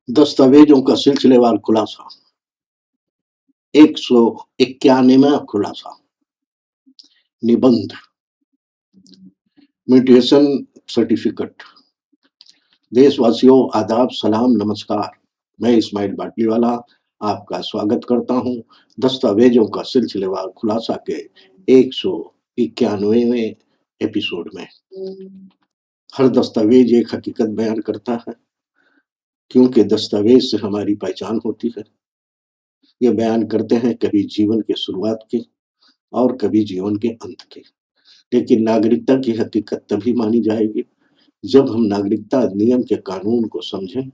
दस्तावेजों का सिलसिलेवार खुलासा 191वां खुलासा निबंध म्यूटेशन सर्टिफिकेट। देशवासियों आदाब सलाम नमस्कार। मैं इस्माइल बाटलीवाला आपका स्वागत करता हूं दस्तावेजों का सिलसिलेवार खुलासा के 191वें एपिसोड में। हर दस्तावेज एक हकीकत बयान करता है, क्योंकि दस्तावेज से हमारी पहचान होती है। ये बयान करते हैं कभी जीवन के शुरुआत की और कभी जीवन के अंत की। लेकिन नागरिकता की हकीकत तभी मानी जाएगी जब हम नागरिकता अधिनियम के कानून को समझें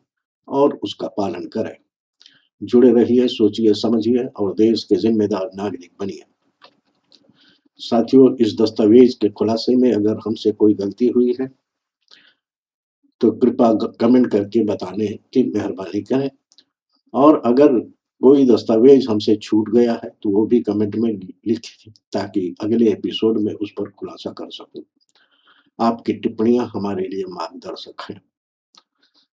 और उसका पालन करें। जुड़े रहिए, सोचिए, समझिए और देश के जिम्मेदार नागरिक बनिए। साथियों, इस दस्तावेज के खुलासे में अगर हमसे कोई गलती हुई है तो कृपया कमेंट करके बताने की मेहरबानी करें, और अगर कोई दस्तावेज हमसे छूट गया है तो वो भी कमेंट में लिखें ताकि अगले एपिसोड में उस पर खुलासा कर सकूं। आपकी टिप्पणियां हमारे लिए मार्गदर्शक हैं।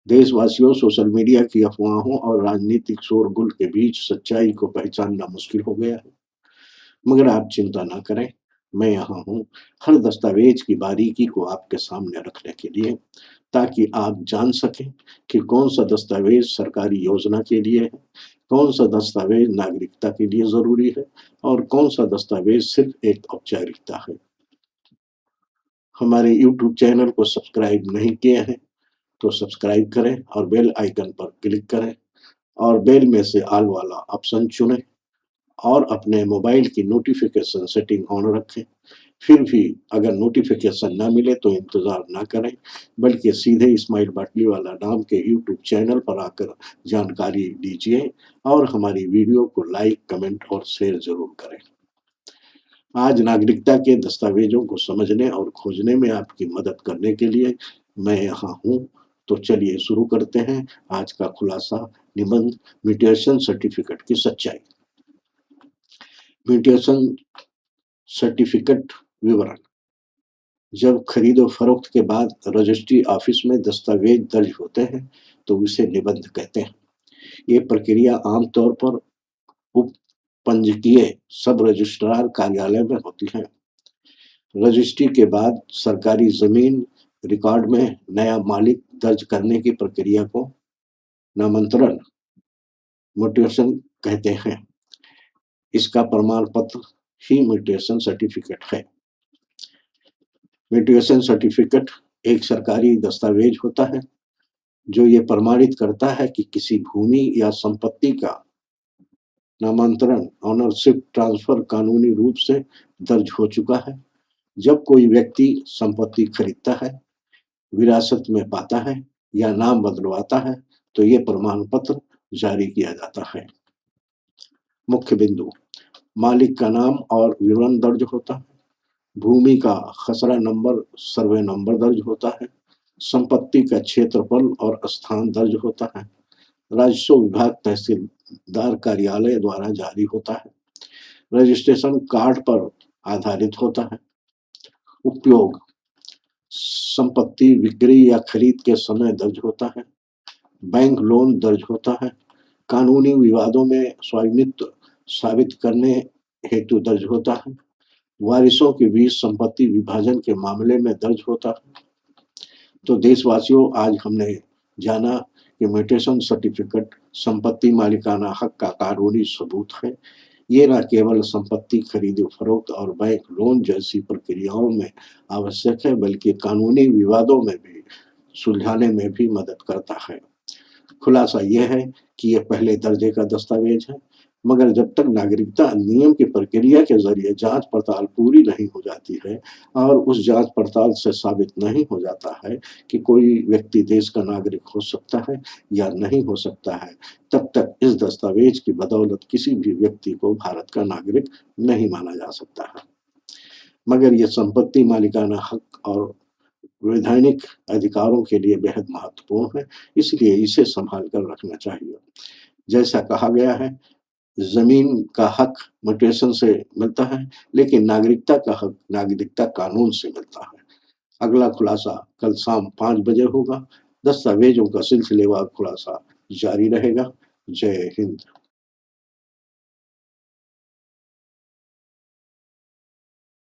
देशवासियों, सोशल मीडिया की अफवाहों और राजनीतिक शोरगुल के बीच सच्चाई को पहचानना मुश्किल हो गया है, मगर आप चिंता ना करें, मैं यहाँ हूँ हर दस्तावेज की बारीकी को आपके सामने रखने के लिए, ताकि आप जान सकें कि कौन सा दस्तावेज सरकारी योजना के लिए है, कौन सा दस्तावेज नागरिकता के लिए जरूरी है और कौन सा दस्तावेज सिर्फ एक औपचारिकता है। हमारे YouTube चैनल को सब्सक्राइब नहीं किए हैं तो सब्सक्राइब करें और बेल आइकन पर क्लिक करें और बेल में से ऑल वाला ऑप्शन चुनें और अपने मोबाइल की नोटिफिकेशन सेटिंग ऑन रखें। फिर भी अगर नोटिफिकेशन ना मिले तो इंतज़ार ना करें, बल्कि सीधे इस्माइल बाटलीवाला नाम के यूट्यूब चैनल पर आकर जानकारी लीजिए और हमारी वीडियो को लाइक, कमेंट और शेयर ज़रूर करें। आज नागरिकता के दस्तावेजों को समझने और खोजने में आपकी मदद करने के लिए मैं यहाँ हूँ। तो चलिए शुरू करते हैं आज का खुलासा निबंध म्यूटेशन सर्टिफिकेट की सच्चाई। म्यूटेशन सर्टिफिकेट विवरण। जब खरीदो फरोख्त के बाद रजिस्ट्री ऑफिस में दस्तावेज दर्ज होते हैं तो उसे निबंध कहते हैं। ये प्रक्रिया आमतौर पर उप पंजीकीय सब रजिस्ट्रार कार्यालय में होती है। रजिस्ट्री के बाद सरकारी जमीन रिकॉर्ड में नया मालिक दर्ज करने की प्रक्रिया को नामांतरण म्यूटेशन कहते हैं। इसका प्रमाण पत्र ही म्यूटेशन सर्टिफिकेट है। म्यूटेशन सर्टिफिकेट एक सरकारी दस्तावेज होता है जो ये प्रमाणित करता है कि किसी भूमि या संपत्ति का नामांतरण, ऑनरशिप ट्रांसफर कानूनी रूप से दर्ज हो चुका है। जब कोई व्यक्ति संपत्ति खरीदता है, विरासत में पाता है या नाम बदलवाता है तो ये प्रमाण पत्र जारी किया जाता है। मुख्य बिंदु: मालिक का नाम और विवरण दर्ज होता है, भूमि का खसरा नंबर, सर्वे नंबर दर्ज होता है, संपत्ति का क्षेत्रफल और स्थान दर्ज होता है, राजस्व विभाग तहसीलदार कार्यालय द्वारा जारी होता है, रजिस्ट्रेशन कार्ड पर आधारित होता है। उपयोग: संपत्ति बिक्री या खरीद के समय दर्ज होता है, बैंक लोन दर्ज होता है, कानूनी विवादों में स्वामित्व साबित करने हेतु दर्ज होता है, वारिसों के बीच संपत्ति विभाजन के मामले में दर्ज होता है। तो देशवासियों, आज हमने जाना कि म्यूटेशन सर्टिफिकेट संपत्ति मालिकाना हक का कानूनी सबूत है। ये न केवल संपत्ति खरीद फरोख्त और बैंक लोन जैसी प्रक्रियाओं में आवश्यक है, बल्कि कानूनी विवादों में भी सुलझाने में भी मदद करता है। खुलासा यह है कि यह पहले दर्जे का दस्तावेज है, मगर जब तक नागरिकता अधिनियम की प्रक्रिया के जरिए जांच पड़ताल पूरी नहीं हो जाती है और उस जांच पड़ताल से साबित नहीं हो जाता है कि कोई व्यक्ति देश का नागरिक हो सकता है या नहीं हो सकता है, तब तक इस दस्तावेज की बदौलत किसी भी व्यक्ति को भारत का नागरिक नहीं माना जा सकता है। मगर यह संपत्ति मालिकाना हक और वैधानिक अधिकारों के लिए बेहद महत्वपूर्ण है, इसलिए इसे संभाल कर रखना चाहिए। जैसा कहा गया है, जमीन का हक म्यूटेशन से मिलता है, लेकिन नागरिकता का हक नागरिकता कानून से मिलता है। अगला खुलासा कल शाम 5 बजे होगा। दस्तावेजों का सिलसिलेवार खुलासा जारी रहेगा। जय हिंद।